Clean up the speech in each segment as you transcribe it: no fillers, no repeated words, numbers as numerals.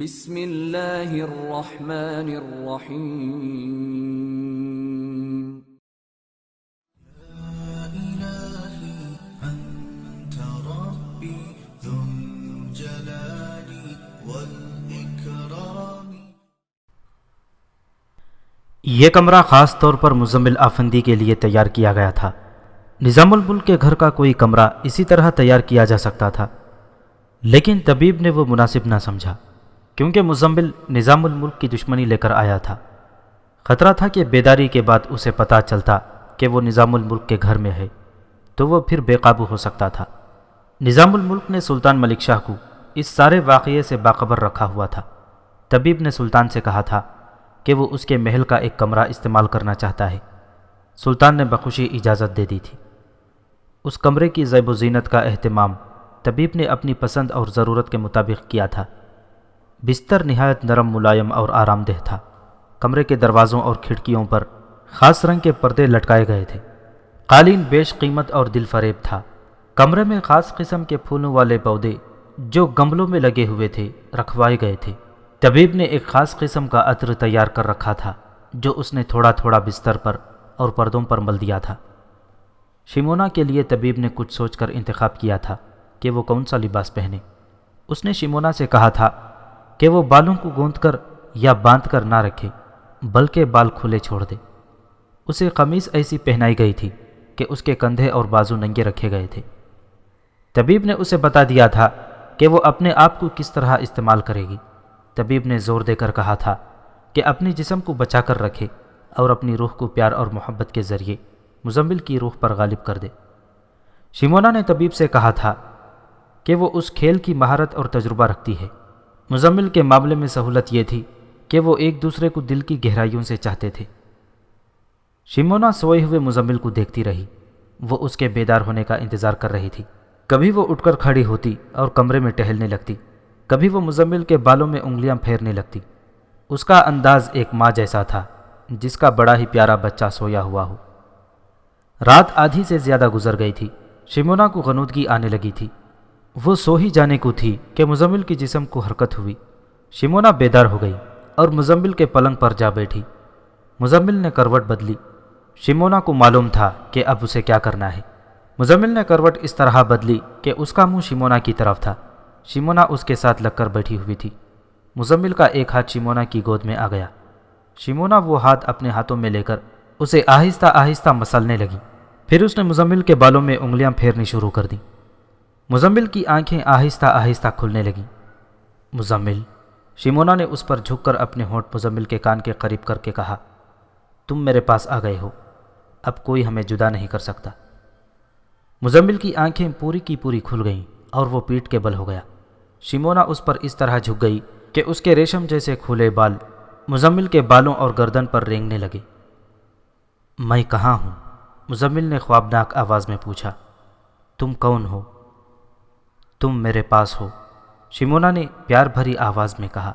بسم اللہ الرحمن الرحیم أنت ربي ذو الجلال والإكرام۔ یہ کمرہ خاص طور پر مزمل آفندی کے لیے تیار کیا گیا تھا۔ نظام الملک کے گھر کا کوئی کمرہ اسی طرح تیار کیا جا سکتا تھا، لیکن طبیب نے وہ مناسب نہ سمجھا، کیونکہ مزمل نظام الملک کی دشمنی لے کر آیا تھا۔ خطرہ تھا کہ بیداری کے بعد اسے پتہ چلتا کہ وہ نظام الملک کے گھر میں ہے تو وہ پھر بے قابو ہو سکتا تھا۔ نظام الملک نے سلطان ملک شاہ کو اس سارے واقعے سے باخبر رکھا ہوا تھا۔ طبیب نے سلطان سے کہا تھا کہ وہ اس کے محل کا ایک کمرہ استعمال کرنا چاہتا ہے۔ سلطان نے بخوشی اجازت دے دی تھی۔ اس کمرے کی زیب و زینت کا اہتمام طبیب نے اپنی پسند اور ضرورت کے مطابق کیا تھا۔ بستر نہایت نرم، ملائم اور آرام دہ تھا۔ کمرے کے دروازوں اور کھڑکیوں پر خاص رنگ کے پردے لٹکائے گئے تھے۔ قالین بیش قیمت اور دل فریب تھا۔ کمرے میں خاص قسم کے پھولوں والے پودے جو گملوں میں لگے ہوئے تھے رکھوائے گئے تھے۔ طبیب نے ایک خاص قسم کا عطر تیار کر رکھا تھا جو اس نے تھوڑا تھوڑا بستر پر اور پردوں پر مل دیا تھا۔ شمونا کے لیے طبیب نے کچھ سوچ کر انتخاب کیا تھا کہ وہ کون سا لباس پہنے۔ اس نے شمونا سے کہا تھا کہ وہ بالوں کو گوندھ کر یا باندھ کر نہ رکھے، بلکہ بال کھلے چھوڑ دے۔ اسے قمیص ایسی پہنائی گئی تھی کہ اس کے کندھے اور بازو ننگے رکھے گئے تھے۔ طبیب نے اسے بتا دیا تھا کہ وہ اپنے آپ کو کس طرح استعمال کرے گی۔ طبیب نے زور دے کر کہا تھا کہ اپنی جسم کو بچا کر رکھے اور اپنی روح کو پیار اور محبت کے ذریعے مزمل کی روح پر غالب کر دے۔ شمونا نے طبیب سے کہا تھا کہ وہ اس کھیل کی مہارت اور تجربہ رکھتی ہے۔ مزمل کے معاملے میں سہولت یہ تھی کہ وہ ایک دوسرے کو دل کی گہرائیوں سے چاہتے تھے۔ شمونا سوئے ہوئے مزمل کو دیکھتی رہی۔ وہ اس کے بیدار ہونے کا انتظار کر رہی تھی۔ کبھی وہ اٹھ کر کھڑی ہوتی اور کمرے میں ٹہلنے لگتی، کبھی وہ مزمل کے بالوں میں انگلیاں پھیرنے لگتی۔ اس کا انداز ایک ماں جیسا تھا جس کا بڑا ہی پیارا بچہ سویا ہوا ہو۔ رات آدھی سے زیادہ گزر گئی تھی۔ شمونا کو غنودگی آنے لگی تھی۔ وہ سو ہی جانے کو تھی کہ مزمل کی جسم کو حرکت ہوئی۔ شمونا بیدار ہو گئی اور مزمل کے پلنگ پر جا بیٹھی۔ مزمل نے کروٹ بدلی۔ شمونا کو معلوم تھا کہ اب اسے کیا کرنا ہے۔ مزمل نے کروٹ اس طرح بدلی کہ اس کا منہ شمونا کی طرف تھا۔ شمونا اس کے ساتھ لگ کر بیٹھی ہوئی تھی۔ مزمل کا ایک ہاتھ شمونا کی گود میں آ گیا۔ شمونا وہ ہاتھ اپنے ہاتھوں میں لے کر اسے آہستہ آہستہ مسلنے لگی۔ پھر اس نے مزمل کے بالوں میں انگلیاں پھیرنی شروع کر دیں۔ مزمل کی آنکھیں آہستہ آہستہ کھلنے لگیں۔ مزمل، شمونا نے اس پر جھک کر اپنے ہونٹ مزمل کے کان کے قریب کر کے کہا، تم میرے پاس آ گئے ہو، اب کوئی ہمیں جدا نہیں کر سکتا۔ مزمل کی آنکھیں پوری کی پوری کھل گئیں اور وہ پیٹ کے بل ہو گیا۔ شمونا اس پر اس طرح جھک گئی کہ اس کے ریشم جیسے کھلے بال مزمل کے بالوں اور گردن پر رینگنے لگے۔ میں کہاں ہوں؟ مزمل نے خوابناک آواز میں پوچھا۔ تم کون ہو؟ تم میرے پاس ہو، شمونا نے پیار بھری آواز میں کہا۔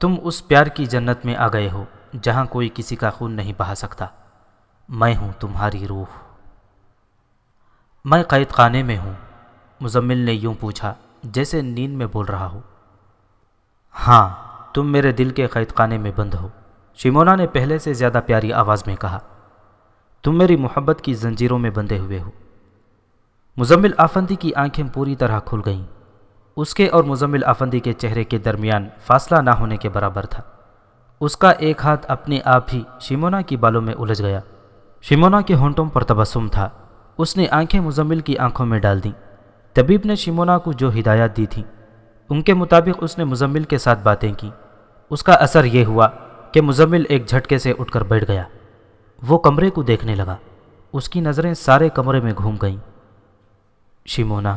تم اس پیار کی جنت میں آ گئے ہو جہاں کوئی کسی کا خون نہیں بہا سکتا۔ میں ہوں تمہاری روح۔ میں قید خانے میں ہوں، مزمل نے یوں پوچھا جیسے نیند میں بول رہا ہو۔ ہاں، تم میرے دل کے قید خانے میں بند ہو، شمونا نے پہلے سے زیادہ پیاری آواز میں کہا۔ تم میری محبت کی زنجیروں میں بندھے ہوئے ہو۔ مزمل آفندی کی آنکھیں پوری طرح کھل گئیں۔ اس کے اور مزمل آفندی کے چہرے کے درمیان فاصلہ نہ ہونے کے برابر تھا۔ اس کا ایک ہاتھ اپنے آپ ہی شمونا کی بالوں میں الجھ گیا۔ شمونا کے ہونٹوں پر تبسم تھا۔ اس نے آنکھیں مزمل کی آنکھوں میں ڈال دیں۔ طبیب نے شمونا کو جو ہدایات دی تھیں ان کے مطابق اس نے مزمل کے ساتھ باتیں کی۔ اس کا اثر یہ ہوا کہ مزمل ایک جھٹکے سے اٹھ کر بیٹھ گیا۔ وہ کمرے کو دیکھنے لگا۔ اس کی نظریں سارے کمرے میں گھوم گئیں۔ شمونا،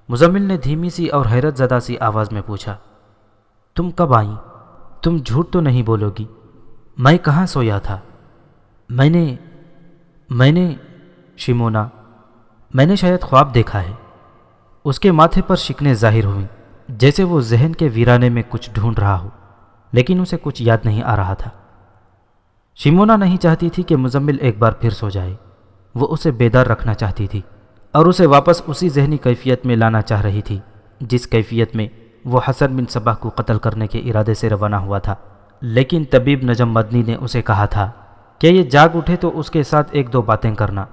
مزمل نے دھیمی سی اور حیرت زدہ سی آواز میں پوچھا، تم کب آئیں؟ تم جھوٹ تو نہیں بولو گی؟ میں کہاں سویا تھا؟ میں نے شمونا، میں نے شاید خواب دیکھا ہے۔ اس کے ماتھے پر شکنیں ظاہر ہوئیں جیسے وہ ذہن کے ویرانے میں کچھ ڈھونڈ رہا ہو، لیکن اسے کچھ یاد نہیں آ رہا تھا۔ شمونا نہیں چاہتی تھی کہ مزمل ایک بار پھر سو جائے۔ وہ اسے بیدار رکھنا چاہتی تھی اور اسے واپس اسی ذہنی کیفیت میں لانا چاہ رہی تھی جس کیفیت میں وہ حسن بن صباح کو قتل کرنے کے ارادے سے روانہ ہوا تھا، لیکن طبیب نجم مدنی نے اسے کہا تھا کہ یہ جاگ اٹھے تو اس کے ساتھ ایک دو باتیں کرنا،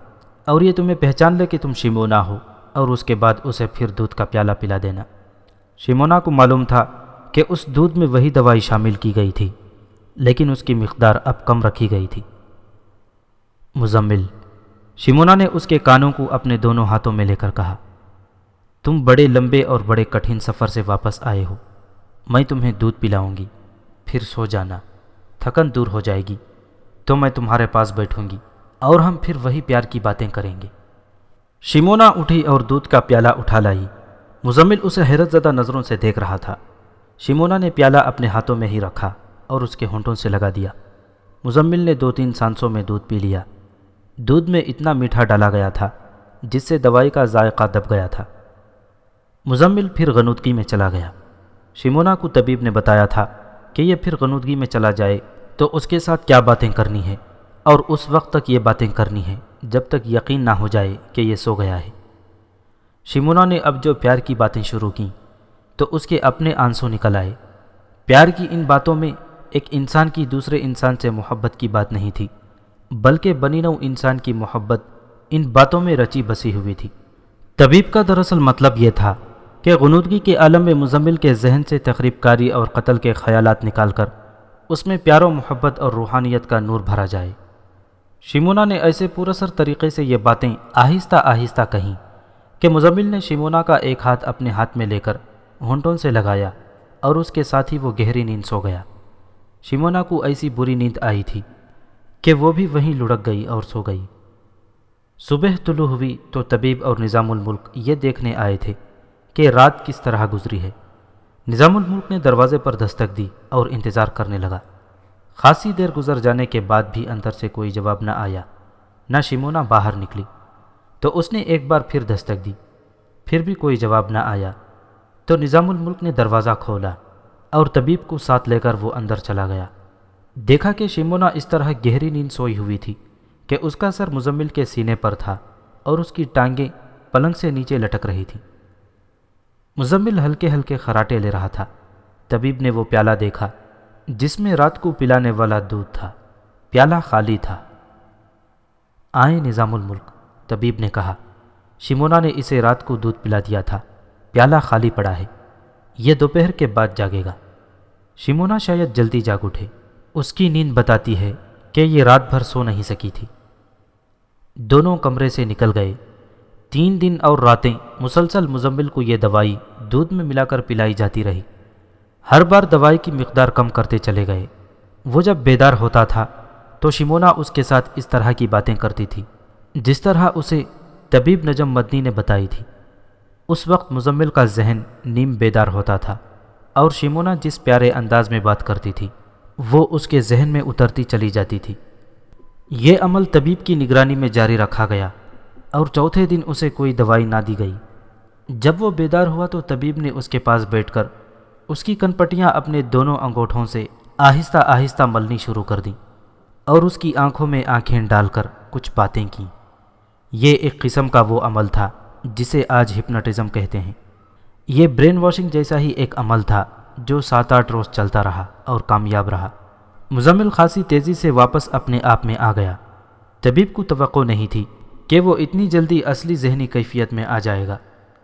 اور یہ تمہیں پہچان لے کہ تم شیمونا ہو، اور اس کے بعد اسے پھر دودھ کا پیالہ پلا دینا۔ شیمونا کو معلوم تھا کہ اس دودھ میں وہی دوائی شامل کی گئی تھی، لیکن اس کی مقدار اب کم رکھی گئی تھی۔ مزمل، شیمونا نے اس کے کانوں کو اپنے دونوں ہاتھوں میں لے کر کہا، تم بڑے لمبے اور بڑے کٹھن سفر سے واپس آئے ہو، میں تمہیں دودھ پلاؤں گی، پھر سو جانا، تھکن دور ہو جائے گی تو میں تمہارے پاس بیٹھوں گی اور ہم پھر وہی پیار کی باتیں کریں گے۔ شیمونا اٹھی اور دودھ کا پیالہ اٹھا لائی۔ مزمل اسے حیرت زدہ نظروں سے دیکھ رہا تھا۔ شیمونا نے پیالہ اپنے ہاتھوں میں ہی رکھا اور اس کے ہونٹوں سے لگا دیا۔ مزمل نے 2-3 سانسوں میں دودھ پی لیا۔ دودھ میں اتنا میٹھا ڈالا گیا تھا جس سے دوائی کا ذائقہ دب گیا تھا۔ مزمل پھر غنودگی میں چلا گیا۔ شیمونا کو طبیب نے بتایا تھا کہ یہ پھر غنودگی میں چلا جائے تو اس کے ساتھ کیا باتیں کرنی ہیں، اور اس وقت تک یہ باتیں کرنی ہیں جب تک یقین نہ ہو جائے کہ یہ سو گیا ہے۔ شیمونا نے اب جو پیار کی باتیں شروع کیں تو اس کے اپنے آنسو نکل آئے۔ پیار کی ان باتوں میں ایک انسان کی دوسرے انسان سے محبت کی بات نہیں تھی، بلکہ بنی نوع انسان کی محبت ان باتوں میں رچی بسی ہوئی تھی۔ طبیب کا دراصل مطلب یہ تھا کہ غنودگی کے عالم میں مزمل کے ذہن سے تخریب کاری اور قتل کے خیالات نکال کر اس میں پیار و محبت اور روحانیت کا نور بھرا جائے۔ شیمونا نے ایسے پراثر طریقے سے یہ باتیں آہستہ آہستہ کہیں کہ مزمل نے شیمونا کا ایک ہاتھ اپنے ہاتھ میں لے کر ہونٹوں سے لگایا اور اس کے ساتھ ہی وہ گہری نیند سو گیا۔ شیمونا کو ایسی بری نیند آئی تھی کہ وہ بھی وہیں لڑک گئی اور سو گئی۔ صبح طلوع ہوئی تو طبیب اور نظام الملک یہ دیکھنے آئے تھے کہ رات کس طرح گزری ہے۔ نظام الملک نے دروازے پر دستک دی اور انتظار کرنے لگا۔ خاصی دیر گزر جانے کے بعد بھی اندر سے کوئی جواب نہ آیا، نہ شیمونا باہر نکلی، تو اس نے ایک بار پھر دستک دی، پھر بھی کوئی جواب نہ آیا، تو نظام الملک نے دروازہ کھولا اور طبیب کو ساتھ لے کر وہ اندر چلا گیا۔ دیکھا کہ شیمونا اس طرح گہری نیند سوئی ہوئی تھی کہ اس کا سر مزمل کے سینے پر تھا اور اس کی ٹانگیں پلنگ سے نیچے لٹک رہی تھیں۔ مزمل ہلکے ہلکے خراٹے لے رہا تھا۔ طبیب نے وہ پیالہ دیکھا جس میں رات کو پلانے والا دودھ تھا۔ پیالہ خالی تھا۔ آئیں نظام الملک، طبیب نے کہا، شیمونا نے اسے رات کو دودھ پلا دیا تھا، پیالہ خالی پڑا ہے، یہ دوپہر کے بعد جاگے گا۔ شیمونا شاید جلدی جاگ اٹھے، اس کی نیند بتاتی ہے کہ یہ رات بھر سو نہیں سکی تھی۔ دونوں کمرے سے نکل گئے۔ 3 دن اور راتیں مسلسل مزمل کو یہ دوائی دودھ میں ملا کر پلائی جاتی رہی۔ ہر بار دوائی کی مقدار کم کرتے چلے گئے۔ وہ جب بیدار ہوتا تھا تو شیمونا اس کے ساتھ اس طرح کی باتیں کرتی تھی جس طرح اسے طبیب نجم مدنی نے بتائی تھی۔ اس وقت مزمل کا ذہن نیم بیدار ہوتا تھا اور شیمونا جس پیارے انداز میں بات کرتی تھی وہ اس کے ذہن میں اترتی چلی جاتی تھی۔ یہ عمل طبیب کی نگرانی میں جاری رکھا گیا اور چوتھے دن اسے کوئی دوائی نہ دی گئی۔ جب وہ بیدار ہوا تو طبیب نے اس کے پاس بیٹھ کر اس کی کنپٹیاں اپنے دونوں انگوٹھوں سے آہستہ آہستہ ملنی شروع کر دیں اور اس کی آنکھوں میں آنکھیں ڈال کر کچھ باتیں کیں۔ یہ ایک قسم کا وہ عمل تھا جسے آج ہپنوٹزم کہتے ہیں۔ یہ برین واشنگ جیسا ہی ایک عمل تھا جو 7-8 روز چلتا رہا اور کامیاب رہا۔ مزمل خاصی تیزی سے واپس اپنے آپ میں آ گیا۔ طبیب کو توقع نہیں تھی کہ وہ اتنی جلدی اصلی ذہنی کیفیت میں آ جائے گا۔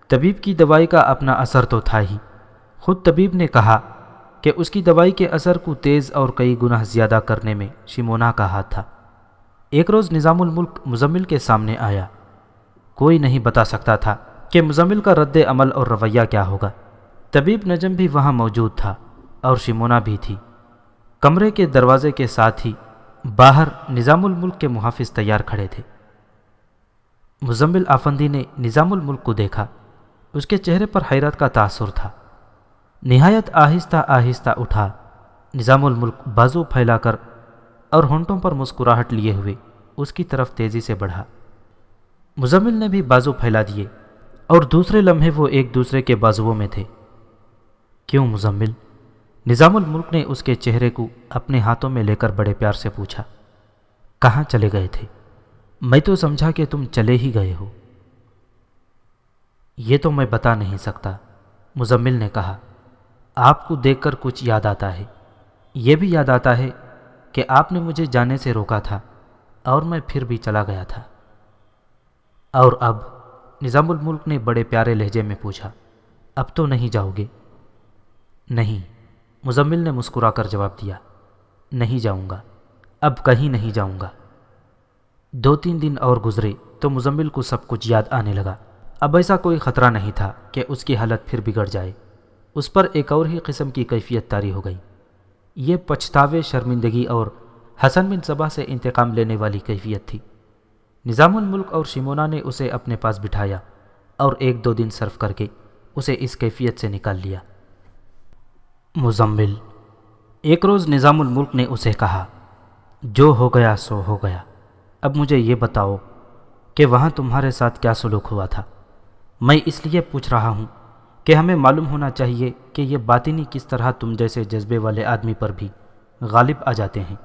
طبیب کی دوائی کا اپنا اثر تو تھا ہی۔ خود طبیب نے کہا کہ اس کی دوائی کے اثر کو تیز اور کئی گنا زیادہ کرنے میں شیمونا کا ہاتھ تھا۔ ایک روز نظام الملک مزمل کے سامنے آیا۔ کوئی نہیں بتا سکتا تھا کہ مزمل کا رد عمل اور رویہ کیا ہوگا۔ طبیب نجم بھی وہاں موجود تھا اور شیمونا بھی تھی۔ کمرے کے دروازے کے ساتھ ہی باہر نظام الملک کے محافظ تیار کھڑے تھے۔ مزمل آفندی نے نظام الملک کو دیکھا۔ اس کے چہرے پر حیرت کا تاثر تھا۔ نہایت آہستہ آہستہ اٹھا۔ نظام الملک بازو پھیلا کر اور ہونٹوں پر مسکراہٹ لیے ہوئے اس کی طرف تیزی سے بڑھا۔ مزمل نے بھی بازو پھیلا دیے اور دوسرے لمحے وہ ایک دوسرے کے بازوؤں میں تھے۔ کیوں مزمل؟ نظام الملک نے اس کے چہرے کو اپنے ہاتھوں میں لے کر بڑے پیار سے پوچھا۔ کہاں چلے گئے تھے؟ میں تو سمجھا کہ تم چلے ہی گئے ہو۔ یہ تو میں بتا نہیں سکتا، مزمل نے کہا۔ آپ کو دیکھ کر کچھ یاد آتا ہے، یہ بھی یاد آتا ہے کہ آپ نے مجھے جانے سے روکا تھا اور میں پھر بھی چلا گیا تھا۔ اور اب؟ نظام الملک نے بڑے پیارے لہجے میں پوچھا۔ اب تو نہیں جاؤ گے؟ نہیں، مزمل نے مسکرا کر جواب دیا، نہیں جاؤں گا، اب کہیں نہیں جاؤں گا۔ 2-3 دن اور گزرے تو مزمل کو سب کچھ یاد آنے لگا۔ اب ایسا کوئی خطرہ نہیں تھا کہ اس کی حالت پھر بگڑ جائے۔ اس پر ایک اور ہی قسم کی کیفیت طاری ہو گئی، یہ پچھتاوے، شرمندگی اور حسن بن صباح سے انتقام لینے والی کیفیت تھی۔ نظام الملک اور شمونا نے اسے اپنے پاس بٹھایا اور 1-2 دن صرف کر کے اسے اس کیفیت سے نکال لیا۔ مزمل، ایک روز نظام الملک نے اسے کہا، جو ہو گیا سو ہو گیا، اب مجھے یہ بتاؤ کہ وہاں تمہارے ساتھ کیا سلوک ہوا تھا۔ میں اس لیے پوچھ رہا ہوں کہ ہمیں معلوم ہونا چاہیے کہ یہ باطنی کس طرح تم جیسے جذبے والے آدمی پر بھی غالب آ جاتے ہیں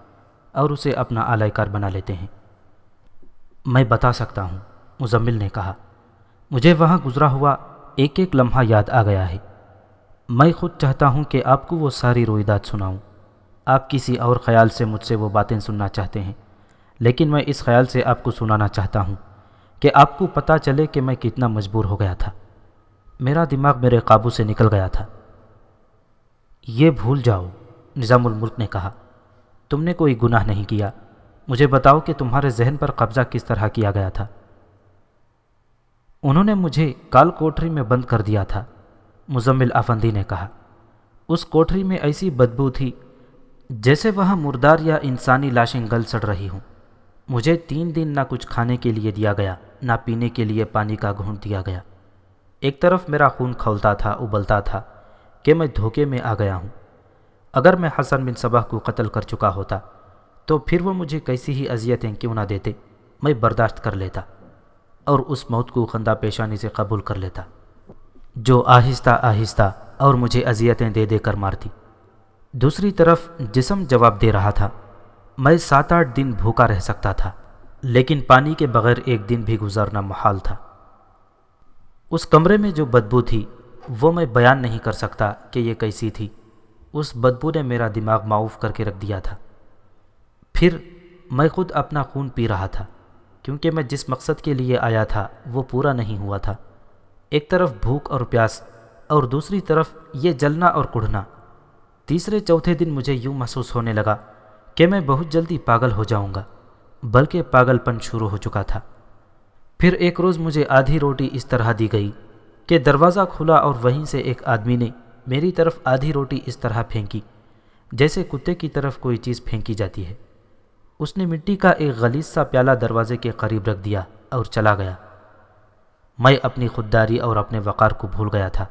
اور اسے اپنا اعلی کار بنا لیتے ہیں۔ میں بتا سکتا ہوں، مزمل نے کہا، مجھے وہاں گزرا ہوا ایک ایک لمحہ یاد آ گیا ہے۔ میں خود چاہتا ہوں کہ آپ کو وہ ساری رویداد سناؤں۔ آپ کسی اور خیال سے مجھ سے وہ باتیں سننا چاہتے ہیں، لیکن میں اس خیال سے آپ کو سنانا چاہتا ہوں کہ آپ کو پتہ چلے کہ میں کتنا مجبور ہو گیا تھا۔ میرا دماغ میرے قابو سے نکل گیا تھا۔ یہ بھول جاؤ، نظام الملک نے کہا، تم نے کوئی گناہ نہیں کیا۔ مجھے بتاؤ کہ تمہارے ذہن پر قبضہ کس طرح کیا گیا تھا۔ انہوں نے مجھے کال کوٹری میں بند کر دیا تھا، مزمل افندی نے کہا۔ اس کوٹری میں ایسی بدبو تھی جیسے وہاں مردار یا انسانی لاشیں گل سڑ رہی ہوں۔ مجھے 3 دن نہ کچھ کھانے کے لیے دیا گیا، نہ پینے کے لیے پانی کا گھونٹ دیا گیا۔ ایک طرف میرا خون کھولتا تھا، ابلتا تھا کہ میں دھوکے میں آ گیا ہوں۔ اگر میں حسن بن صباح کو قتل کر چکا ہوتا تو پھر وہ مجھے کیسی ہی اذیتیں کیوں نہ دیتے، میں برداشت کر لیتا اور اس موت کو خندہ پیشانی سے قبول کر لیتا جو آہستہ آہستہ اور مجھے اذیتیں دے دے کر مارتی۔ دوسری طرف جسم جواب دے رہا تھا۔ میں 7-8 دن بھوکا رہ سکتا تھا، لیکن پانی کے بغیر ایک دن بھی گزارنا محال تھا۔ اس کمرے میں جو بدبو تھی وہ میں بیان نہیں کر سکتا کہ یہ کیسی تھی۔ اس بدبو نے میرا دماغ معوف کر کے رکھ دیا تھا۔ پھر میں خود اپنا خون پی رہا تھا، کیونکہ میں جس مقصد کے لیے آیا تھا وہ پورا نہیں ہوا تھا۔ ایک طرف بھوک اور پیاس اور دوسری طرف یہ جلنا اور کڑھنا۔ تیسرے چوتھے دن مجھے یوں محسوس ہونے لگا کہ میں بہت جلدی پاگل ہو جاؤں گا، بلکہ پاگل پن شروع ہو چکا تھا۔ پھر ایک روز مجھے آدھی روٹی اس طرح دی گئی کہ دروازہ کھلا اور وہیں سے ایک آدمی نے میری طرف آدھی روٹی اس طرح پھینکی جیسے کتے کی طرف کوئی چیز پھینکی جاتی ہے۔ اس نے مٹی کا ایک غلیظ سا پیالہ دروازے کے قریب رکھ دیا اور چلا گیا۔ میں اپنی خودداری اور اپنے وقار کو بھول گیا تھا۔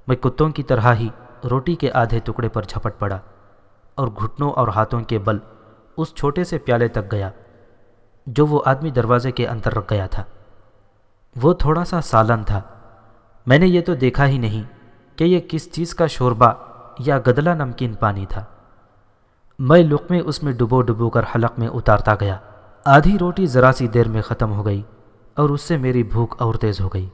میں کتوں کی طرح ہی روٹی کے آدھے ٹکڑے پر جھپٹ پڑا اور گھٹنوں اور ہاتھوں کے بل اس چھوٹے سے پیالے تک گیا جو وہ آدمی دروازے کے اندر رکھ گیا تھا۔ وہ تھوڑا سا سالن تھا۔ میں نے یہ تو دیکھا ہی نہیں کہ یہ کس چیز کا شوربہ یا گدلا نمکین پانی تھا۔ میں لقمے اس میں ڈبو ڈبو کر حلق میں اتارتا گیا۔ آدھی روٹی ذرا سی دیر میں ختم ہو گئی اور اس سے میری بھوک اور تیز ہو گئی۔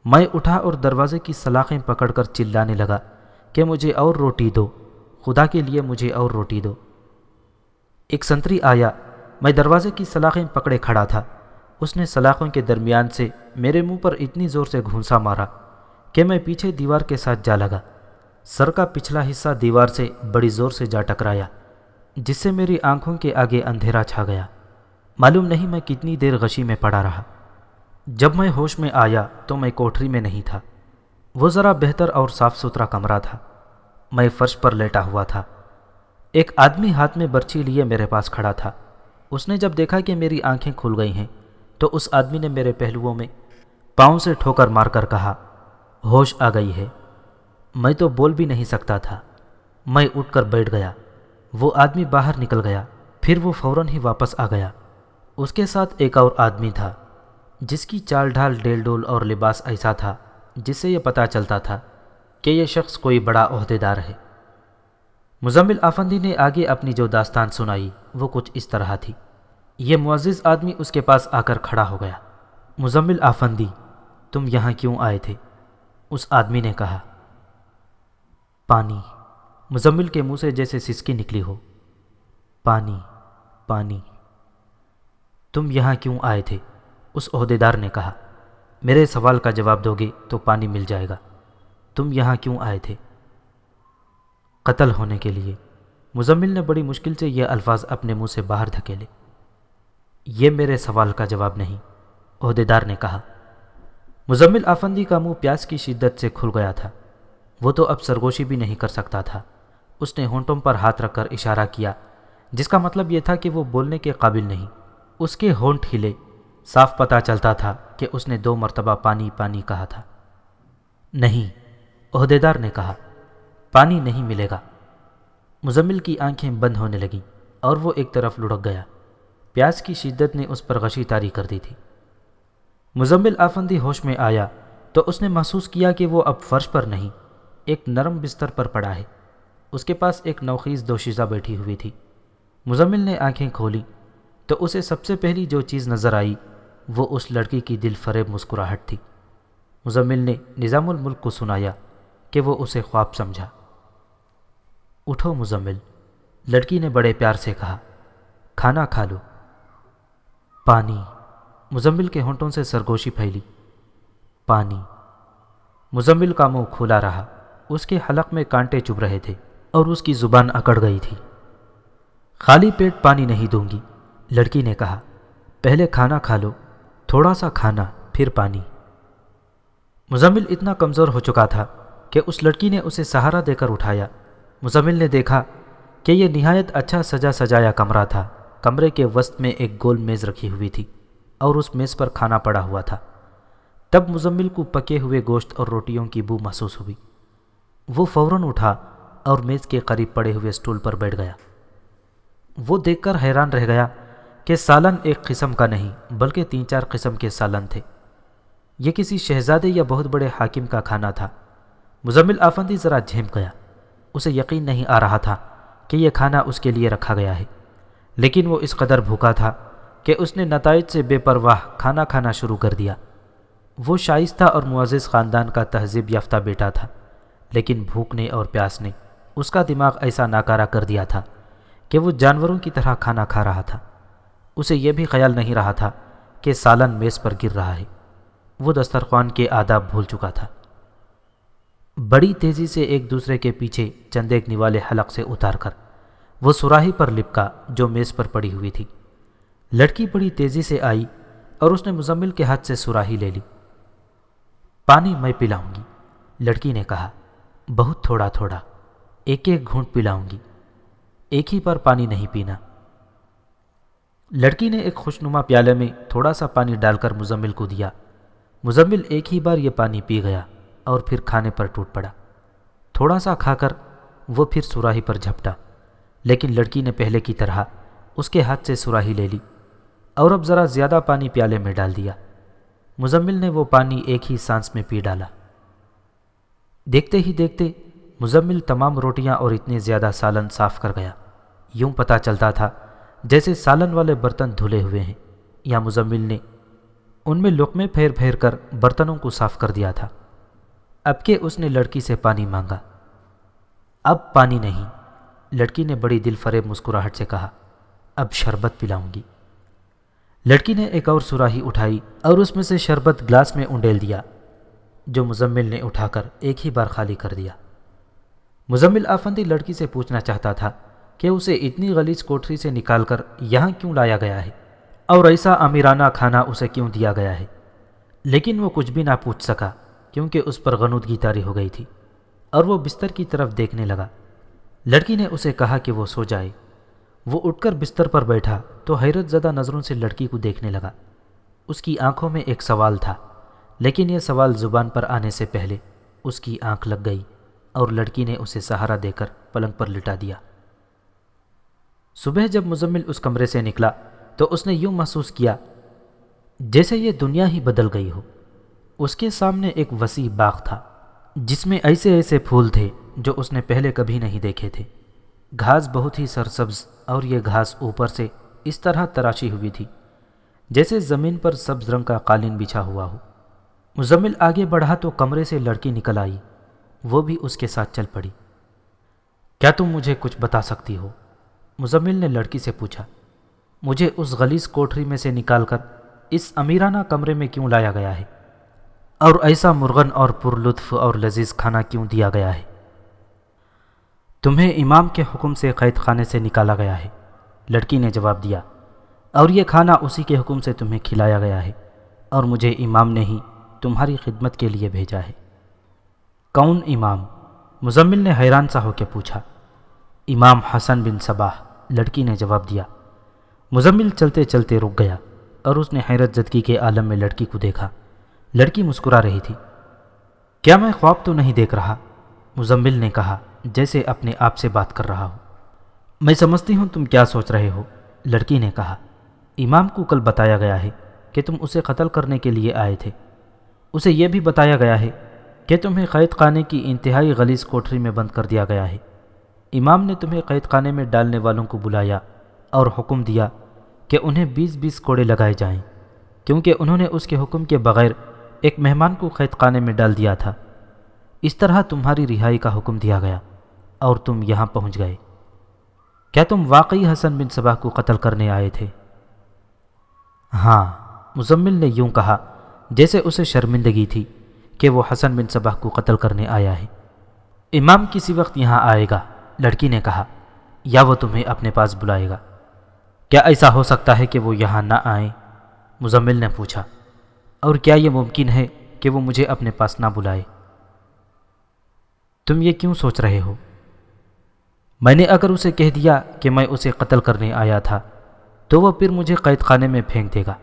میں اٹھا اور دروازے کی سلاخیں پکڑ کر چلانے لگا کہ مجھے اور روٹی دو، خدا کے لیے مجھے اور روٹی دو۔ ایک سنتری آیا۔ میں دروازے کی سلاخیں پکڑے کھڑا تھا۔ اس نے سلاخوں کے درمیان سے میرے منہ پر اتنی زور سے گھونسا مارا کہ میں پیچھے دیوار کے ساتھ جا لگا۔ سر کا پچھلا حصہ دیوار سے بڑی زور سے جا ٹکرایا، جس سے میری آنکھوں کے آگے اندھیرا چھا گیا۔ معلوم نہیں میں کتنی دیر غشی میں پڑا رہا۔ جب میں ہوش میں آیا تو میں کوٹری میں نہیں تھا۔ وہ ذرا بہتر اور صاف ستھرا کمرہ تھا۔ میں فرش پر لیٹا ہوا تھا۔ ایک آدمی ہاتھ میں برچھی لیے میرے پاس کھڑا تھا۔ اس نے جب دیکھا کہ میری آنکھیں کھل گئی ہیں تو اس آدمی نے میرے پہلوؤں میں پاؤں سے ٹھوکر مار کر کہا، ہوش آ گئی ہے۔ میں تو بول بھی نہیں سکتا تھا۔ میں اٹھ کر بیٹھ گیا۔ وہ آدمی باہر نکل گیا، پھر وہ فوراً ہی واپس آ گیا۔ اس کے ساتھ ایک اور آدمی تھا جس کی چال ڈھال ڈیل ڈول اور لباس ایسا تھا جس سے یہ پتہ چلتا تھا کہ یہ شخص کوئی بڑا عہدیدار ہے۔ مزمل افندی نے آگے اپنی جو داستان سنائی وہ کچھ اس طرح تھی۔ یہ معزز آدمی اس کے پاس آ کر کھڑا ہو گیا۔ مزمل افندی، تم یہاں کیوں آئے تھے؟ اس آدمی نے کہا۔ پانی۔ مزمل کے منہ سے جیسے سسکی نکلی ہو۔ پانی، پانی۔ تم یہاں کیوں آئے تھے؟ اس عہدیدار نے کہا۔ میرے سوال کا جواب دو گے تو پانی مل جائے گا۔ تم یہاں کیوں آئے تھے؟ قتل ہونے کے لیے۔ مزمل نے بڑی مشکل سے یہ الفاظ اپنے منہ سے باہر دھکیلے۔ یہ میرے سوال کا جواب نہیں، عہدیدار نے کہا۔ مزمل آفندی کا منہ پیاس کی شدت سے کھل گیا تھا۔ وہ تو اب سرگوشی بھی نہیں کر سکتا تھا۔ اس نے ہونٹوں پر ہاتھ رکھ کر اشارہ کیا، جس کا مطلب یہ تھا کہ وہ بولنے کے قابل نہیں۔ اس کے ہونٹ ہلے، صاف پتہ چلتا تھا کہ اس نے 2 مرتبہ پانی پانی کہا تھا۔ نہیں، عہدیدار نے کہا، پانی نہیں ملے گا۔ مزمل کی آنکھیں بند ہونے لگیں اور وہ ایک طرف لڑک گیا۔ پیاس کی شدت نے اس پر غشی طاری کر دی تھی۔ مزمل آفندی ہوش میں آیا تو اس نے محسوس کیا کہ وہ اب فرش پر نہیں، ایک نرم بستر پر پڑا ہے۔ اس کے پاس ایک نوخیز دوشیزہ بیٹھی ہوئی تھی۔ مزمل نے آنکھیں کھولی تو اسے سب سے پہلی جو چیز نظر آئی وہ اس لڑکی کی دل فریب مسکراہٹ تھی۔ مزمل نے نظام الملک کو سنایا کہ وہ اسے خواب سمجھا۔ اٹھو مزمل، لڑکی نے بڑے پیار سے کہا، کھانا کھا لو۔ پانی۔ مزمل کے ہونٹوں سے سرگوشی پھیلی۔ پانی۔ مزمل کا منہ کھلا رہا۔ اس کے حلق میں کانٹے چبھ رہے تھے اور اس کی زبان اکڑ گئی تھی۔ خالی پیٹ پانی نہیں دوں گی، لڑکی نے کہا۔ پہلے کھانا کھا لو، تھوڑا سا کھانا پھر پانی۔ مزمل اتنا کمزور ہو چکا تھا کہ اس لڑکی نے اسے سہارا دے کر اٹھایا۔ مزمل نے دیکھا کہ یہ نہایت اچھا سجا سجایا کمرہ تھا۔ کمرے کے وسط میں ایک گول میز رکھی ہوئی تھی اور اس میز پر کھانا پڑا ہوا تھا۔ تب مزمل کو پکے ہوئے گوشت اور روٹیوں کی بو محسوس ہوئی۔ وہ فوراً اٹھا اور میز کے قریب پڑے ہوئے سٹول پر بیٹھ گیا۔ وہ دیکھ کر حیران رہ گیا کہ سالن ایک قسم کا نہیں بلکہ 3-4 قسم کے سالن تھے۔ یہ کسی شہزادے یا بہت بڑے حاکم کا کھانا تھا۔ مزمل آفندی ذرا جھنپ گیا۔ اسے یقین نہیں آ رہا تھا کہ یہ کھانا اس کے لیے رکھا گیا ہے، لیکن وہ اس قدر بھوکا تھا کہ اس نے نتائج سے بے پرواہ کھانا کھانا شروع کر دیا۔ وہ شائستہ اور معزز خاندان کا تہذیب یافتہ بیٹا تھا، لیکن بھوک نے اور پیاس نے اس کا دماغ ایسا ناکارہ کر دیا تھا کہ وہ جانوروں کی طرح کھانا کھا رہا تھا۔ اسے یہ بھی خیال نہیں رہا تھا کہ سالن میز پر گر رہا ہے۔ وہ دسترخوان کے آداب بھول چکا تھا۔ بڑی تیزی سے ایک دوسرے کے پیچھے چند ایک نوالے حلق سے اتار کر وہ سراہی پر لپکا جو میز پر پڑی ہوئی تھی۔ لڑکی بڑی تیزی سے آئی اور اس نے مزمل کے ہاتھ سے سراہی لے لی۔ پانی میں پلاؤں گی، لڑکی نے کہا، بہت تھوڑا تھوڑا، ایک ایک گھونٹ پلاؤں گی، ایک ہی پر پانی نہیں پینا۔ لڑکی نے ایک خوشنما پیالے میں تھوڑا سا پانی ڈال کر مزمل کو دیا۔ مزمل ایک ہی بار یہ پانی پی گیا اور پھر کھانے پر ٹوٹ پڑا۔ تھوڑا سا کھا کر وہ پھر سراہی پر جھپٹا، لیکن لڑکی نے پہلے کی طرح اس کے ہاتھ سے سراہی لے لی اور اب ذرا زیادہ پانی پیالے میں ڈال دیا۔ مزمل نے وہ پانی ایک ہی سانس میں پی ڈالا۔ دیکھتے ہی دیکھتے مزمل تمام روٹیاں اور اتنے زیادہ سالن صاف کر گیا۔ یوں پتہ چلتا تھا جیسے سالن والے برتن دھلے ہوئے ہیں، یا مزمل نے ان میں لقمے پھیر پھیر کر برتنوں کو صاف کر دیا تھا۔ اب کہ اس نے لڑکی سے پانی مانگا۔ اب پانی نہیں، لڑکی نے بڑی دل فریب مسکراہٹ سے کہا، اب شربت پلاؤں گی۔ لڑکی نے ایک اور سراہی اٹھائی اور اس میں سے شربت گلاس میں انڈیل دیا، جو مزمل نے اٹھا کر ایک ہی بار خالی کر دیا۔ مزمل آفندی لڑکی سے پوچھنا چاہتا تھا کہ اسے اتنی غلیظ کوٹری سے نکال کر یہاں کیوں لایا گیا ہے اور ایسا امیرانہ کھانا اسے کیوں دیا گیا ہے، لیکن وہ کچھ بھی نہ پوچھ سکا کیونکہ اس پر غنودگی طاری ہو گئی تھی اور وہ بستر کی طرف دیکھنے لگا۔ لڑکی نے اسے کہا کہ وہ سو جائے۔ وہ اٹھ کر بستر پر بیٹھا تو حیرت زدہ نظروں سے لڑکی کو دیکھنے لگا۔ اس کی آنکھوں میں ایک سوال تھا، لیکن یہ سوال زبان پر آنے سے پہلے اس کی آنکھ لگ گئی اور لڑکی نے اسے سہارا دے کر پلنگ پر لٹا دیا۔ صبح جب مزمل اس کمرے سے نکلا تو اس نے یوں محسوس کیا جیسے یہ دنیا ہی بدل گئی ہو۔ اس کے سامنے ایک وسیع باغ تھا جس میں ایسے ایسے پھول تھے جو اس نے پہلے کبھی نہیں دیکھے تھے۔ گھاس بہت ہی سرسبز اور یہ گھاس اوپر سے اس طرح تراشی ہوئی تھی جیسے زمین پر سبز رنگ کا قالین بچھا ہوا ہو۔ مزمل آگے بڑھا تو کمرے سے لڑکی نکل آئی، وہ بھی اس کے ساتھ چل پڑی۔ کیا تم مجھے کچھ بتا سکتی ہو؟ مزمل نے لڑکی سے پوچھا۔ مجھے اس غلیظ کوٹری میں سے نکال کر اس امیرانہ کمرے میں کیوں لایا گیا ہے اور ایسا مرغن اور پرلطف اور لذیذ کھانا کیوں دیا گیا ہے؟ تمہیں امام کے حکم سے قید خانے سے نکالا گیا ہے، لڑکی نے جواب دیا، اور یہ کھانا اسی کے حکم سے تمہیں کھلایا گیا ہے، اور مجھے امام نے ہی تمہاری خدمت کے لیے بھیجا ہے۔ کون امام؟ مزمل نے حیران سا ہو کے پوچھا۔ امام حسن بن صباح، لڑکی نے جواب دیا۔ مزمل چلتے چلتے رک گیا اور اس نے حیرت زدگی کے عالم میں لڑکی کو دیکھا۔ لڑکی مسکرا رہی تھی۔ کیا میں خواب تو نہیں دیکھ رہا؟ مزمل نے کہا جیسے اپنے آپ سے بات کر رہا ہو۔ میں سمجھتی ہوں تم کیا سوچ رہے ہو، لڑکی نے کہا۔ امام کو کل بتایا گیا ہے کہ تم اسے قتل کرنے کے لیے آئے تھے۔ اسے یہ بھی بتایا گیا ہے کہ تمہیں قید خانے کی انتہائی غلیظ کوٹری میں بند کر دیا گیا ہے۔ امام نے تمہیں قید خانے میں ڈالنے والوں کو بلایا اور حکم دیا کہ انہیں 20-20 کوڑے لگائے جائیں، کیونکہ انہوں نے اس کے حکم کے بغیر ایک مہمان کو قید خانے میں ڈال دیا تھا۔ اس طرح تمہاری رہائی کا حکم دیا گیا اور تم یہاں پہنچ گئے۔ کیا تم واقعی حسن بن صباح کو قتل کرنے آئے تھے؟ ہاں، مزمل نے یوں کہا جیسے اسے شرمندگی تھی کہ وہ حسن بن صباح کو قتل کرنے آیا ہے۔ امام کسی وقت یہاں آئے گا، لڑکی نے کہا، یا وہ تمہیں اپنے پاس بلائے گا۔ کیا ایسا ہو سکتا ہے کہ وہ یہاں نہ آئیں؟ مزمل نے پوچھا۔ اور کیا یہ ممکن ہے کہ وہ مجھے اپنے پاس نہ بلائے؟ تم یہ کیوں سوچ رہے ہو؟ میں نے اگر اسے کہہ دیا کہ میں اسے قتل کرنے آیا تھا تو وہ پھر مجھے قید خانے میں پھینک دے گا،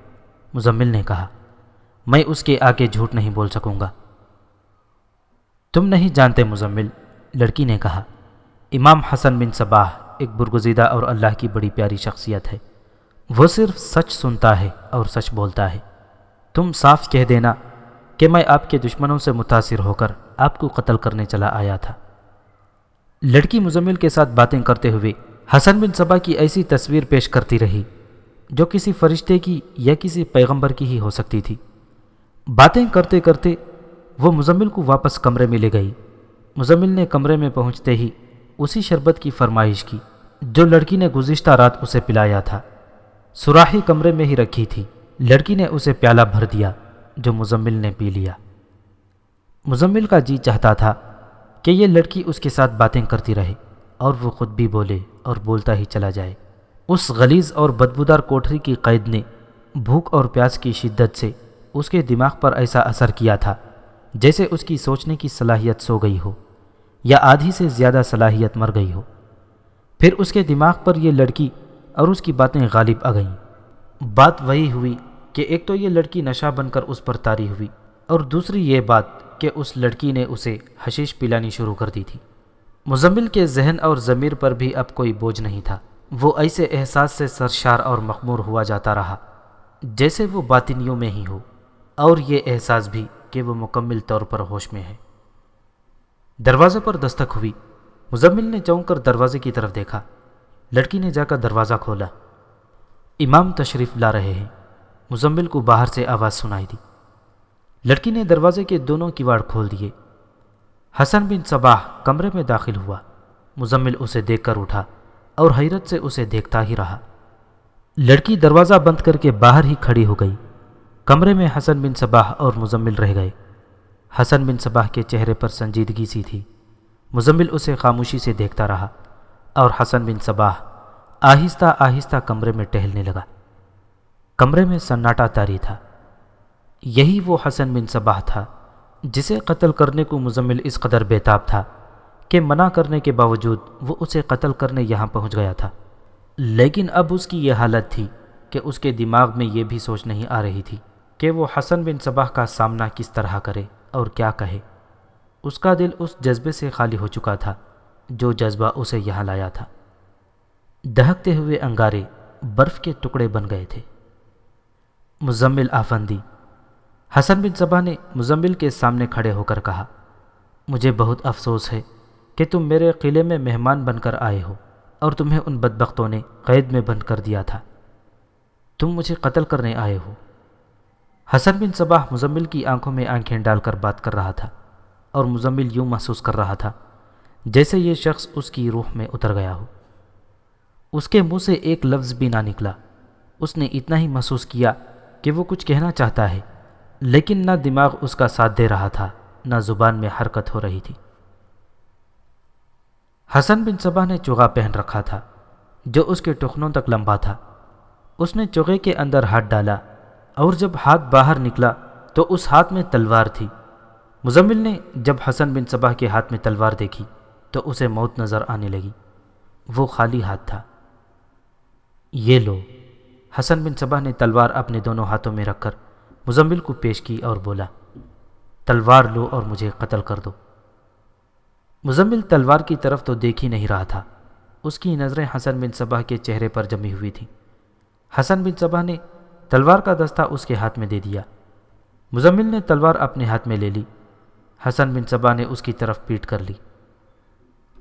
مزمل نے کہا۔ میں اس کے آگے جھوٹ نہیں بول سکوں گا۔ تم نہیں جانتے مزمل، لڑکی نے کہا، امام حسن بن صباح ایک برگزیدہ اور اللہ کی بڑی پیاری شخصیت ہے۔ وہ صرف سچ سنتا ہے اور سچ بولتا ہے۔ تم صاف کہہ دینا کہ میں آپ کے دشمنوں سے متاثر ہو کر آپ کو قتل کرنے چلا آیا تھا۔ لڑکی مزمل کے ساتھ باتیں کرتے ہوئے حسن بن صباح کی ایسی تصویر پیش کرتی رہی جو کسی فرشتے کی یا کسی پیغمبر کی ہی ہو سکتی تھی۔ باتیں کرتے کرتے وہ مزمل کو واپس کمرے میں لے گئی۔ مزمل نے کمرے میں پہنچتے ہی اسی شربت کی فرمائش کی جو لڑکی نے گزشتہ رات اسے پلایا تھا۔ سراحی کمرے میں ہی رکھی تھی۔ لڑکی نے اسے پیالہ بھر دیا جو مزمل نے پی لیا۔ مزمل کا جی چاہتا تھا کہ یہ لڑکی اس کے ساتھ باتیں کرتی رہے اور وہ خود بھی بولے اور بولتا ہی چلا جائے۔ اس غلیظ اور بدبودار کوٹری کی قید نے بھوک اور پیاس کی شدت سے اس کے دماغ پر ایسا اثر کیا تھا جیسے اس کی سوچنے کی صلاحیت سو گئی ہو یا آدھی سے زیادہ صلاحیت مر گئی ہو۔ پھر اس کے دماغ پر یہ لڑکی اور اس کی باتیں غالب آ گئیں۔ بات وہی ہوئی کہ ایک تو یہ لڑکی نشہ بن کر اس پر طاری ہوئی، اور دوسری یہ بات کہ اس لڑکی نے اسے حشیش پلانی شروع کر دی تھی۔ مزمل کے ذہن اور ضمیر پر بھی اب کوئی بوجھ نہیں تھا۔ وہ ایسے احساس سے سرشار اور مخمور ہوا جاتا رہا جیسے وہ باطنیوں میں ہی ہو، اور یہ احساس بھی کہ وہ مکمل طور پر ہوش میں ہے۔ دروازے پر دستک ہوئی۔ مزمل نے چونک کر دروازے کی طرف دیکھا۔ لڑکی نے جا کر دروازہ کھولا۔ امام تشریف لا رہے ہیں، مزمل کو باہر سے آواز سنائی دی۔ لڑکی نے دروازے کے دونوں کیواڑ کھول دیے۔ حسن بن صباح کمرے میں داخل ہوا۔ مزمل اسے دیکھ کر اٹھا اور حیرت سے اسے دیکھتا ہی رہا۔ لڑکی دروازہ بند کر کے باہر ہی کھڑی ہو گئی۔ کمرے میں حسن بن صباح اور مزمل رہ گئے۔ حسن بن صباح کے چہرے پر سنجیدگی سی تھی۔ مزمل اسے خاموشی سے دیکھتا رہا اور حسن بن صباح آہستہ آہستہ کمرے میں ٹہلنے لگا۔ کمرے میں سناٹا طاری تھا۔ یہی وہ حسن بن صباح تھا جسے قتل کرنے کو مزمل اس قدر بیتاب تھا کہ منع کرنے کے باوجود وہ اسے قتل کرنے یہاں پہنچ گیا تھا۔ لیکن اب اس کی یہ حالت تھی کہ اس کے دماغ میں یہ بھی سوچ نہیں آ رہی تھی کہ وہ حسن بن صباح کا سامنا کس طرح کرے اور کیا کہے۔ اس کا دل اس جذبے سے خالی ہو چکا تھا جو جذبہ اسے یہاں لایا تھا۔ دہکتے ہوئے انگارے برف کے ٹکڑے بن گئے تھے۔ مزمل آفندی، حسن بن صباح نے مزمل کے سامنے کھڑے ہو کر کہا، مجھے بہت افسوس ہے کہ تم میرے قلعے میں مہمان بن کر آئے ہو اور تمہیں ان بدبختوں نے قید میں بند کر دیا تھا۔ تم مجھے قتل کرنے آئے ہو۔ حسن بن صباح مزمل کی آنکھوں میں آنکھیں ڈال کر بات کر رہا تھا اور مزمل یوں محسوس کر رہا تھا جیسے یہ شخص اس کی روح میں اتر گیا ہو۔ اس کے منہ سے ایک لفظ بھی نہ نکلا۔ اس نے اتنا ہی محسوس کیا کہ وہ کچھ کہنا چاہتا ہے، لیکن نہ دماغ اس کا ساتھ دے رہا تھا، نہ زبان میں حرکت ہو رہی تھی۔ حسن بن صباح نے چوغا پہن رکھا تھا جو اس کے ٹخنوں تک لمبا تھا۔ اس نے چوغے کے اندر ہاتھ ڈالا اور جب ہاتھ باہر نکلا تو اس ہاتھ میں تلوار تھی۔ مزمل نے جب حسن بن صباح کے ہاتھ میں تلوار دیکھی تو اسے موت نظر آنے لگی۔ وہ خالی ہاتھ تھا۔ یہ لو، حسن بن صباح نے تلوار اپنے دونوں ہاتھوں میں رکھ کر مزمل کو پیش کی اور بولا، تلوار لو اور مجھے قتل کر دو۔ مزمل تلوار کی طرف تو دیکھ ہی نہیں رہا تھا۔ اس کی نظریں حسن بن صباح کے چہرے پر جمی ہوئی تھیں۔ حسن بن صباح نے تلوار کا دستہ اس کے ہاتھ میں دے دیا۔ مزمل نے تلوار اپنے ہاتھ میں لے لی۔ حسن بن صباح نے اس کی طرف پیٹ کر لی۔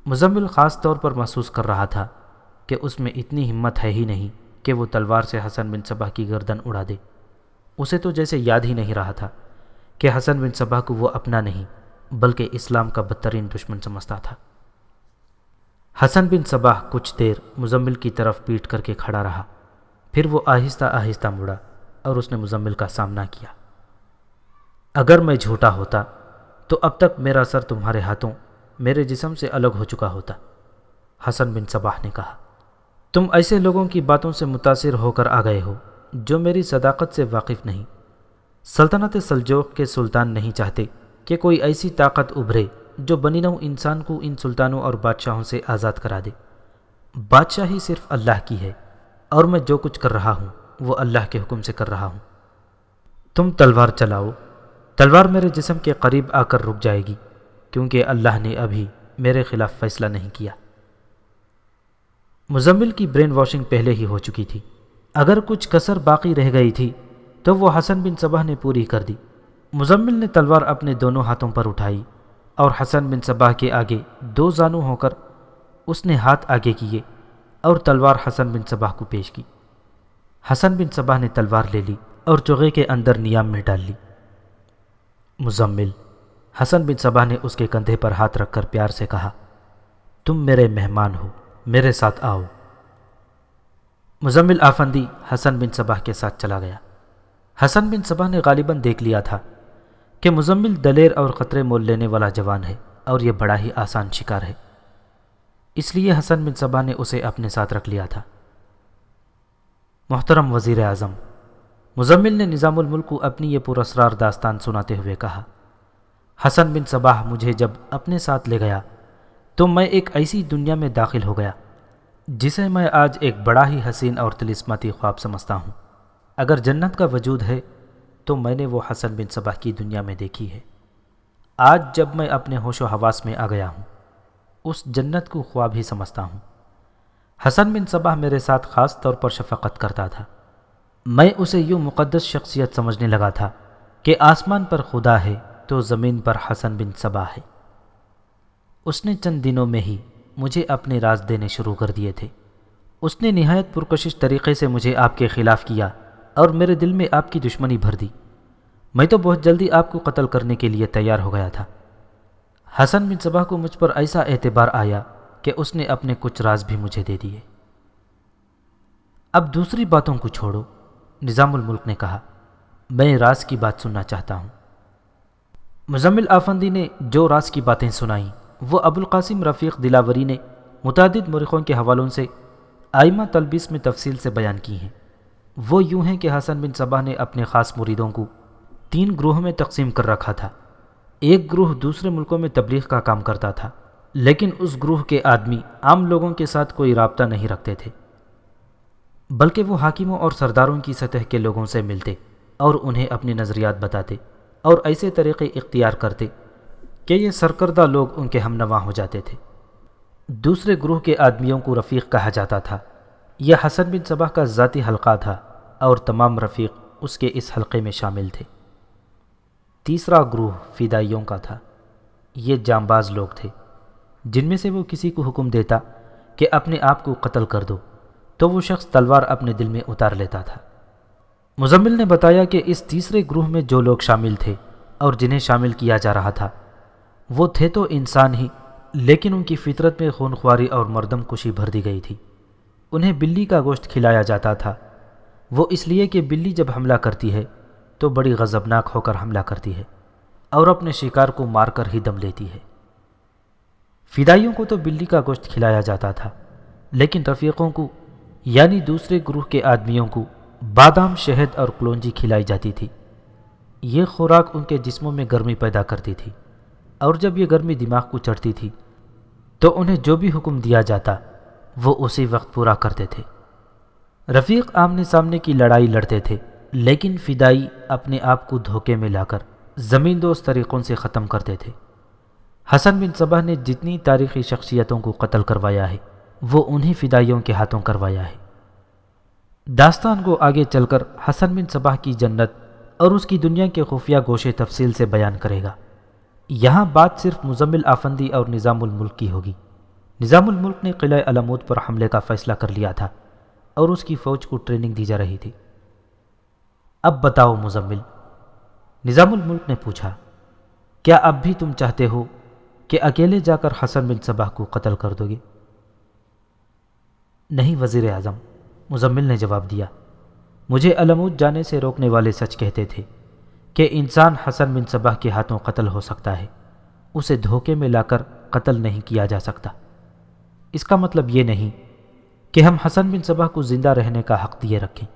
مزمل خاص طور پر محسوس کر رہا تھا کہ اس میں اتنی ہمت ہے ہی نہیں کہ وہ تلوار سے حسن بن صباح کی گردن اڑا دے۔ اسے تو جیسے یاد ہی نہیں رہا تھا کہ حسن بن صباح کو وہ اپنا نہیں بلکہ اسلام کا بدترین دشمن سمجھتا تھا۔ حسن بن صباح کچھ دیر مزمل کی طرف پیٹ کر کے کھڑا رہا، پھر وہ آہستہ آہستہ مڑا اور اس نے مزمل کا سامنا کیا۔ اگر میں جھوٹا ہوتا تو اب تک میرا سر تمہارے ہاتھوں میرے جسم سے الگ ہو چکا ہوتا، حسن بن صباح نے کہا۔ تم ایسے لوگوں کی باتوں سے متاثر ہو کر آ گئے ہو جو میری صداقت سے واقف نہیں۔ سلطنت سلجوق کے سلطان نہیں چاہتے کہ کوئی ایسی طاقت ابھرے جو بنی نوع انسان کو ان سلطانوں اور بادشاہوں سے آزاد کرا دے۔ بادشاہی صرف اللہ کی ہے اور میں جو کچھ کر رہا ہوں وہ اللہ کے حکم سے کر رہا ہوں۔ تم تلوار چلاؤ۔ تلوار میرے جسم کے قریب آ کر رک جائے گی کیونکہ اللہ نے ابھی میرے خلاف فیصلہ نہیں کیا۔ مزمل کی برین واشنگ پہلے ہی ہو چکی تھی۔ اگر کچھ کسر باقی رہ گئی تھی تو وہ حسن بن صباح نے پوری کر دی۔ مزمل نے تلوار اپنے دونوں ہاتھوں پر اٹھائی اور حسن بن صباح کے آگے دو زانو ہو کر اس نے ہاتھ آگے کیے اور تلوار حسن بن صباح کو پیش کی۔ حسن بن صباح نے تلوار لے لی اور چوغے کے اندر نیام میں ڈال لی۔ مزمل، حسن بن صباح نے اس کے کندھے پر ہاتھ رکھ کر پیار سے کہا، تم میرے مہمان ہو، میرے ساتھ آؤ۔ مزمل آفندی حسن بن صباح کے ساتھ چلا گیا۔ حسن بن صباح نے غالباً دیکھ لیا تھا کہ مزمل دلیر اور خطرے مول لینے والا جوان ہے اور یہ بڑا ہی آسان شکار ہے، اس لیے حسن بن صباح نے اسے اپنے ساتھ رکھ لیا تھا۔ محترم وزیر اعظم، مزمل نے نظام الملک کو اپنی یہ پراسرار داستان سناتے ہوئے کہا، حسن بن صباح مجھے جب اپنے ساتھ لے گیا تو میں ایک ایسی دنیا میں داخل ہو گیا جسے میں آج ایک بڑا ہی حسین اور طلسماتی خواب سمجھتا ہوں۔ اگر جنت کا وجود ہے تو میں نے وہ حسن بن صباح کی دنیا میں دیکھی ہے۔ آج جب میں اپنے ہوش و حواس میں آ گیا ہوں اس جنت کو خواب ہی سمجھتا ہوں۔ حسن بن صباح میرے ساتھ خاص طور پر شفقت کرتا تھا۔ میں اسے یوں مقدس شخصیت سمجھنے لگا تھا کہ آسمان پر خدا ہے تو زمین پر حسن بن صباح ہے۔ اس نے چند دنوں میں ہی مجھے اپنے راز دینے شروع کر دیے تھے۔ اس نے نہایت پرکشش طریقے سے مجھے آپ کے خلاف کیا اور میرے دل میں آپ کی دشمنی بھر دی۔ میں تو بہت جلدی آپ کو قتل کرنے کے لیے تیار ہو گیا تھا۔ حسن بن صباح کو مجھ پر ایسا اعتبار آیا کہ اس نے اپنے کچھ راز بھی مجھے دے دیے۔ اب دوسری باتوں کو چھوڑو، نظام الملک نے کہا، میں راز کی بات سننا چاہتا ہوں۔ مزمل آفندی نے جو راز کی باتیں سنائیں وہ ابوالقاسم رفیق دلاوری نے متعدد مورخوں کے حوالوں سے آئمہ تلبیس میں تفصیل سے بیان کی ہیں۔ وہ یوں ہیں کہ حسن بن صباح نے اپنے خاص مریدوں کو 3 گروہوں میں تقسیم کر رکھا تھا۔ ایک گروہ دوسرے ملکوں میں تبلیغ کا کام کرتا تھا، لیکن اس گروہ کے آدمی عام لوگوں کے ساتھ کوئی رابطہ نہیں رکھتے تھے، بلکہ وہ حاکموں اور سرداروں کی سطح کے لوگوں سے ملتے اور انہیں اپنے نظریات بتاتے اور ایسے طریقے اختیار کرتے کہ یہ سرکردہ لوگ ان کے ہم نوا ہو جاتے تھے۔ دوسرے گروہ کے آدمیوں کو رفیق کہا جاتا تھا۔ یہ حسن بن صباح کا ذاتی حلقہ تھا اور تمام رفیق اس کے اس حلقے میں شامل تھے۔ تیسرا گروہ فدائیوں کا تھا۔ یہ جانباز لوگ تھے جن میں سے وہ کسی کو حکم دیتا کہ اپنے آپ کو قتل کر دو تو وہ شخص تلوار اپنے دل میں اتار لیتا تھا۔ مزمل نے بتایا کہ اس تیسرے گروہ میں جو لوگ شامل تھے اور جنہیں شامل کیا جا رہا تھا وہ تھے تو انسان ہی، لیکن ان کی فطرت میں خونخواری اور مردم کشی بھر دی گئی تھی۔ انہیں بلی کا گوشت کھلایا جاتا تھا، وہ اس لیے کہ بلی جب حملہ کرتی ہے تو بڑی غضبناک ہو کر حملہ کرتی ہے اور اپنے شکار کو مار کر ہی دم لیتی ہے۔ فدائیوں کو تو بلی کا گوشت کھلایا جاتا تھا، لیکن رفیقوں کو یعنی دوسرے گروہ کے آدمیوں کو بادام، شہد اور کلونجی کھلائی جاتی تھی۔ یہ خوراک ان کے جسموں میں گرمی پیدا کرتی تھی، اور جب یہ گرمی دماغ کو چڑھتی تھی تو انہیں جو بھی حکم دیا جاتا وہ اسی وقت پورا کرتے تھے۔ رفیق آمنے سامنے کی لڑائی لڑتے تھے، لیکن فدائی اپنے آپ کو دھوکے میں لا کر زمین دوز طریقوں سے ختم کرتے تھے۔ حسن بن صبح نے جتنی تاریخی شخصیتوں کو قتل کروایا ہے وہ انہی فدائیوں کے ہاتھوں کروایا ہے۔ داستان کو آگے چل کر حسن بن صبح کی جنت اور اس کی دنیا کے خفیہ گوشے تفصیل سے بیان کرے گا۔ یہاں بات صرف مزمل آفندی اور نظام الملک کی ہوگی۔ نظام الملک نے قلعہ علمود پر حملے کا فیصلہ کر لیا تھا اور اس کی فوج کو ٹریننگ دی جا رہی تھی۔ اب بتاؤ مزمل، نظام الملک نے پوچھا، کیا اب بھی تم چاہتے ہو کہ اکیلے جا کر حسن بن صبح کو قتل کر دو گے؟ نہیں وزیر اعظم، مزمل نے جواب دیا، مجھے علمود جانے سے روکنے والے سچ کہتے تھے کہ انسان حسن بن صبح کے ہاتھوں قتل ہو سکتا ہے، اسے دھوکے میں لا کر قتل نہیں کیا جا سکتا۔ اس کا مطلب یہ نہیں کہ ہم حسن بن صبح کو زندہ رہنے کا حق دیے رکھیں۔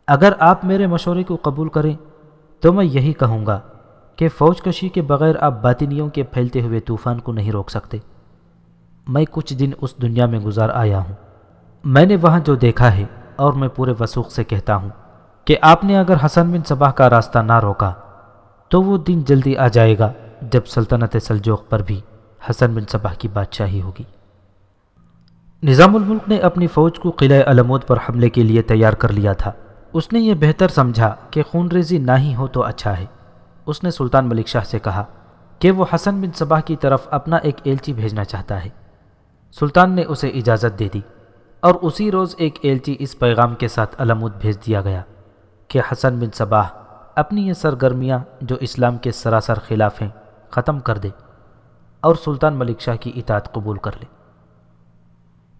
اگر آپ میرے مشورے کو قبول کریں تو میں یہی کہوں گا کہ فوج کشی کے بغیر آپ باطنیوں کے پھیلتے ہوئے طوفان کو نہیں روک سکتے۔ میں کچھ دن اس دنیا میں گزار آیا ہوں، میں نے وہاں جو دیکھا ہے، اور میں پورے وثوق سے کہتا ہوں کہ آپ نے اگر حسن بن صبح کا راستہ نہ روکا تو وہ دن جلدی آ جائے گا جب سلطنت سلجوق پر بھی حسن بن صبح کی بادشاہی ہوگی۔ نظام الملک نے اپنی فوج کو قلعہ علمود پر حملے کے لیے تیار کر لیا تھا۔ اس نے یہ بہتر سمجھا کہ خون ریزی نہ ہی ہو تو اچھا ہے۔ اس نے سلطان ملک شاہ سے کہا کہ وہ حسن بن صبح کی طرف اپنا ایک ایلچی بھیجنا چاہتا ہے۔ سلطان نے اسے اجازت دے دی، اور اسی روز ایک ایلچی اس پیغام کے ساتھ علمود بھیج دیا گیا کہ حسن بن صبح اپنی یہ سرگرمیاں جو اسلام کے سراسر خلاف ہیں ختم کر دے اور سلطان ملک شاہ کی اطاعت قبول کر لے۔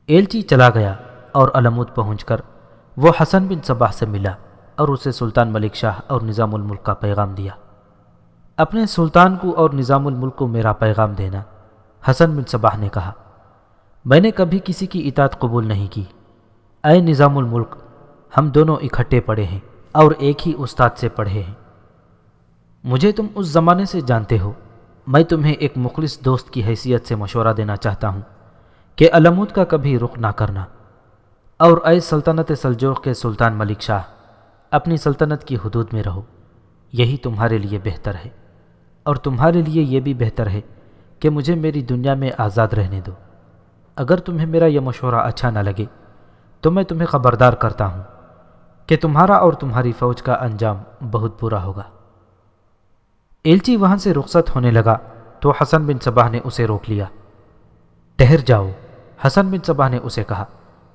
ایلچی چلا گیا اور علمود پہنچ کر وہ حسن بن صبح سے ملا اور اسے سلطان ملک شاہ اور نظام الملک کا پیغام دیا۔ اپنے سلطان کو اور نظام الملک کو میرا پیغام دینا، حسن بن صبح نے کہا، میں نے کبھی کسی کی اطاعت قبول نہیں کی۔ اے نظام الملک، ہم دونوں اکٹھے پڑھے ہیں اور ایک ہی استاد سے پڑھے ہیں۔ مجھے تم اس زمانے سے جانتے ہو، میں تمہیں ایک مخلص دوست کی حیثیت سے مشورہ دینا چاہتا ہوں کہ علمود کا کبھی رخ نہ کرنا، اور اے سلطنت سلجوق کے سلطان ملک شاہ، اپنی سلطنت کی حدود میں رہو، یہی تمہارے لیے بہتر ہے، اور تمہارے لیے یہ بھی بہتر ہے کہ مجھے میری دنیا میں آزاد رہنے دو۔ اگر تمہیں میرا یہ مشورہ اچھا نہ لگے تو میں تمہیں خبردار کرتا ہوں کہ تمہارا اور تمہاری فوج کا انجام بہت برا ہوگا۔ ایلچی وہاں سے رخصت ہونے لگا تو حسن بن صبح نے اسے روک لیا۔ ٹھہر جاؤ، حسن بن صبح نے اسے کہا،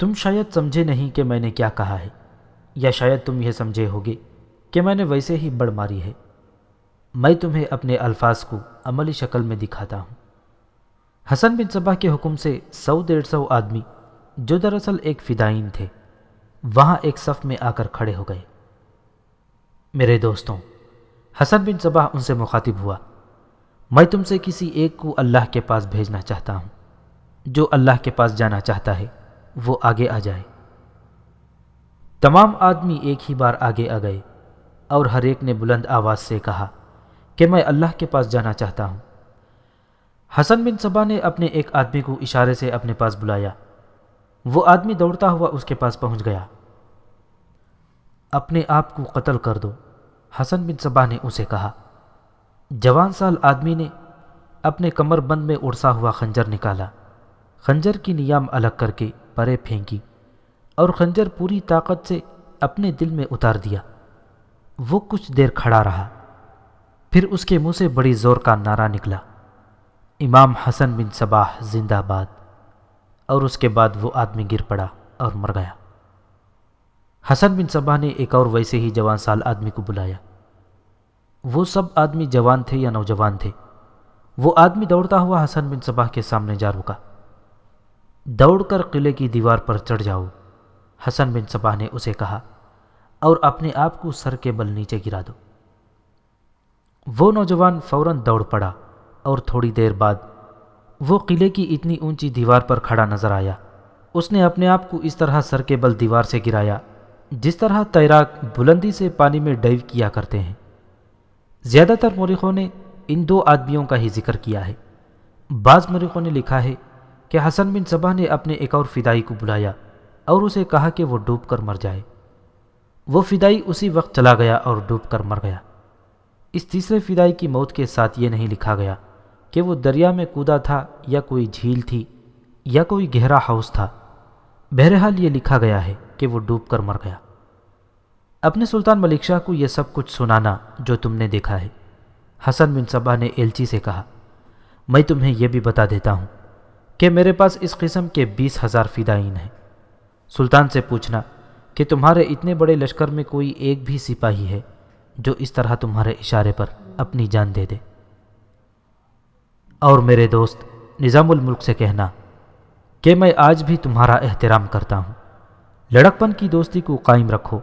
تم شاید سمجھے نہیں کہ میں نے کیا کہا ہے، یا شاید تم یہ سمجھے ہوگے کہ میں نے ویسے ہی بڑ ماری ہے۔ میں تمہیں اپنے الفاظ کو عملی شکل میں دکھاتا ہوں۔ حسن بن صبح کے حکم سے 100-150 آدمی جو دراصل ایک فدائین تھے وہاں ایک صف میں آ کر کھڑے ہو گئے۔ میرے دوستوں، حسن بن صبح ان سے مخاطب ہوا، میں تم سے کسی ایک کو اللہ کے پاس بھیجنا چاہتا ہوں۔ جو اللہ کے پاس جانا چاہتا ہے وہ آگے آ جائے۔ تمام آدمی ایک ہی بار آگے آ گئے اور ہر ایک نے بلند آواز سے کہا کہ میں اللہ کے پاس جانا چاہتا ہوں۔ حسن بن صبح نے اپنے ایک آدمی کو اشارے سے اپنے پاس بلایا۔ وہ آدمی دوڑتا ہوا اس کے پاس پہنچ گیا۔ اپنے آپ کو قتل کر دو، حسن بن صبح نے اسے کہا۔ جوان سال آدمی نے اپنے کمر بند میں اڑسا ہوا خنجر نکالا، خنجر کی نیام الگ کر کے پرے پھینکی اور خنجر پوری طاقت سے اپنے دل میں اتار دیا۔ وہ کچھ دیر کھڑا رہا، پھر اس کے منہ سے بڑی زور کا نعرہ نکلا، امام حسن بن صبح زندہ باد، اور اس کے بعد وہ آدمی گر پڑا اور مر گیا۔ حسن بن صبح نے ایک اور ویسے ہی جوان سال آدمی کو بلایا۔ وہ سب آدمی جوان تھے یا نوجوان تھے، وہ آدمی دوڑتا ہوا حسن بن صباح کے سامنے جا رکا۔ دوڑ کر قلعے کی دیوار پر چڑھ جاؤ، حسن بن صباح نے اسے کہا، اور اپنے آپ کو سر کے بل نیچے گرا دو۔ وہ نوجوان فوراً دوڑ پڑا اور تھوڑی دیر بعد وہ قلعے کی اتنی اونچی دیوار پر کھڑا نظر آیا۔ اس نے اپنے آپ کو اس طرح سر کے بل دیوار سے گرایا جس طرح تیراک بلندی سے پانی میں ڈائیو کیا کرتے ہیں۔ زیادہ تر مورخوں نے ان دو آدمیوں کا ہی ذکر کیا ہے۔ بعض مورخوں نے لکھا ہے کہ حسن بن صباح نے اپنے ایک اور فدائی کو بلایا اور اسے کہا کہ وہ ڈوب کر مر جائے۔ وہ فدائی اسی وقت چلا گیا اور ڈوب کر مر گیا۔ اس تیسرے فدائی کی موت کے ساتھ یہ نہیں لکھا گیا کہ وہ دریا میں کودا تھا یا کوئی جھیل تھی یا کوئی گہرا حوض تھا۔ بہرحال یہ لکھا گیا ہے کہ وہ ڈوب کر مر گیا۔ اپنے سلطان ملک شاہ کو یہ سب کچھ سنانا جو تم نے دیکھا ہے۔ حسن بن صباح نے ایلچی سے کہا، میں تمہیں یہ بھی بتا دیتا ہوں کہ میرے پاس اس قسم کے 20,000 فدائین ہیں۔ سلطان سے پوچھنا کہ تمہارے اتنے بڑے لشکر میں کوئی ایک بھی سپاہی ہے جو اس طرح تمہارے اشارے پر اپنی جان دے دے۔ اور میرے دوست نظام الملک سے کہنا کہ میں آج بھی تمہارا احترام کرتا ہوں۔ لڑکپن کی دوستی کو قائم رکھو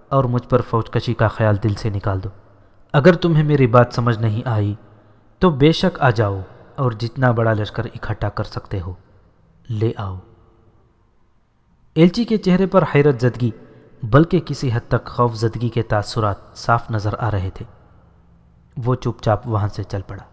اور مجھ پر فوج کشی کا خیال دل سے نکال دو۔ اگر تمہیں میری بات سمجھ نہیں آئی تو بے شک آ جاؤ اور جتنا بڑا لشکر اکٹھا کر سکتے ہو لے آؤ۔ ایلچی کے چہرے پر حیرت زدگی بلکہ کسی حد تک خوف زدگی کے تاثرات صاف نظر آ رہے تھے۔ وہ چپ چاپ وہاں سے چل پڑا۔